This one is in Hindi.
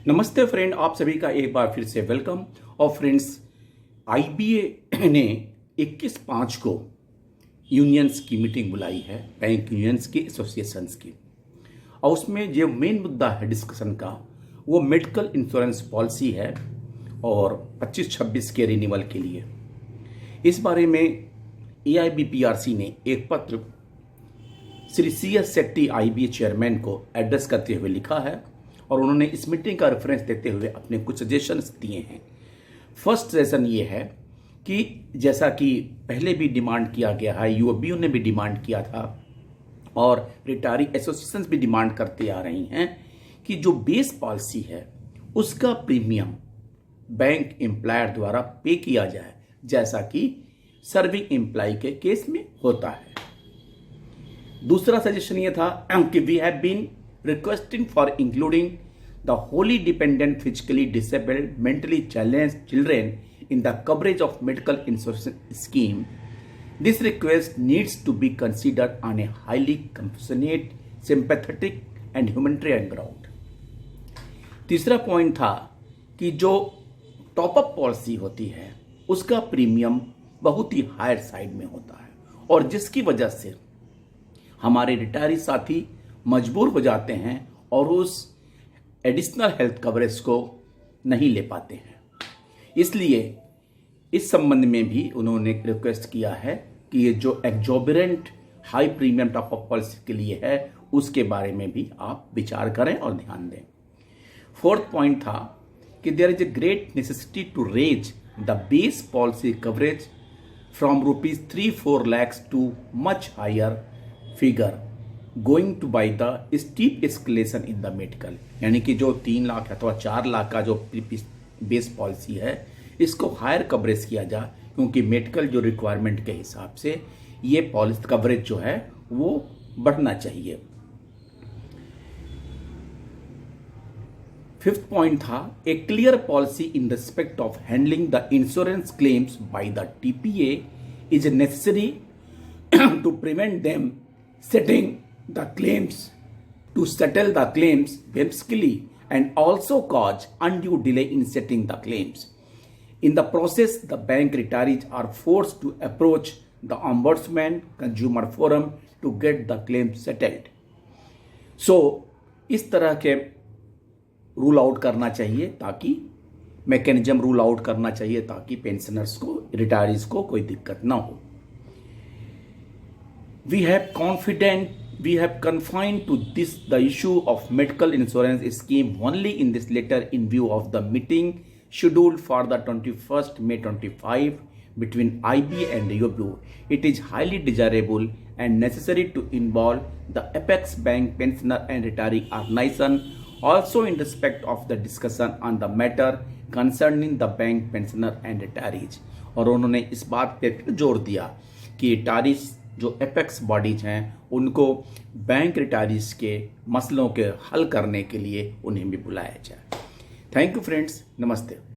नमस्ते फ्रेंड, आप सभी का एक बार फिर से वेलकम। और फ्रेंड्स, आईबीए ने 21/5 को यूनियंस की मीटिंग बुलाई है, बैंक यूनियंस की, एसोसिएशंस की। और उसमें जो मेन मुद्दा है डिस्कशन का वो मेडिकल इंश्योरेंस पॉलिसी है और 25-26 के रिन्यूअल के लिए। इस बारे में एआईबीपीआरसी ने एक पत्र Shri CS Shetty IBA chairman को एड्रेस करते हुए लिखा है और उन्होंने इस मीटिंग का रेफरेंस देते हुए अपने कुछ सजेशंस दिए हैं। फर्स्ट सजेशन ये है कि जैसा कि पहले भी डिमांड किया गया है, यूओबीयू ने भी डिमांड किया था और रिटायरी एसोसिएशंस भी डिमांड करते आ रही हैं कि जो बेस पॉलिसी है उसका प्रीमियम बैंक एम्प्लॉयर द्वारा पे किया जाए, जैसा कि सर्विंग एम्प्लॉय के केस में होता है। दूसरा सजेशन ये था कि we have been requesting for including the wholly dependent, physically disabled, mentally challenged children in the coverage of medical insurance scheme. This request needs to be considered on a highly compassionate, sympathetic and humanitarian ground. तीसरा पॉइंट था कि जो टॉप अप पॉलिसी होती है उसका प्रीमियम बहुत ही हायर साइड में होता है और जिसकी वजह से हमारे रिटायरी साथी मजबूर हो जाते हैं और उस एडिशनल हेल्थ कवरेज को नहीं ले पाते हैं। इसलिए इस संबंध में भी उन्होंने रिक्वेस्ट किया है कि ये जो exorbitant high premium top up policy के लिए है उसके बारे में भी आप विचार करें और ध्यान दें। फोर्थ पॉइंट था कि there is a great necessity to raise the base policy coverage from ₹3-4 lakhs to much higher figure going to by the steep escalation in the medical, यानी कि जो 3 लाख अथवा 4 लाख का जो बेस पॉलिसी है इसको हायर कवरेज किया जाए, क्योंकि मेडिकल जो रिक्वायरमेंट के हिसाब से ये पॉलिसी कवरेज जो है वो बढ़ना चाहिए। फिफ्थ पॉइंट था a clear policy in respect of handling the insurance claims by the TPA is necessary to prevent them setting the claims to settle the claims whimsically and also cause undue delay in settling the claims. In the process, the bank retirees are forced to approach the Ombudsman Consumer Forum to get the claims settled. So, इस तरह के रूल आउट करना चाहिए, ताकि मैकेनिज्म रूल आउट करना चाहिए ताकि पेंशनर्स को, रिटायरीज को कोई दिक्कत ना हो। We have confined to this the issue of medical insurance scheme only in this letter in view of the meeting scheduled for the 21st May 25 between IB and UOBU. It is highly desirable and necessary to involve the Apex Bank pensioner and retiree organization also in respect of the discussion on the matter concerning the bank pensioner and retirees. और उन्होंने इस बात पे फिर जोर दिया कि रिटायरीज जो एपेक्स बॉडीज हैं उनको बैंक रिटायरीज के मसलों के हल करने के लिए उन्हें भी बुलाया जाए। थैंक यू फ्रेंड्स, नमस्ते।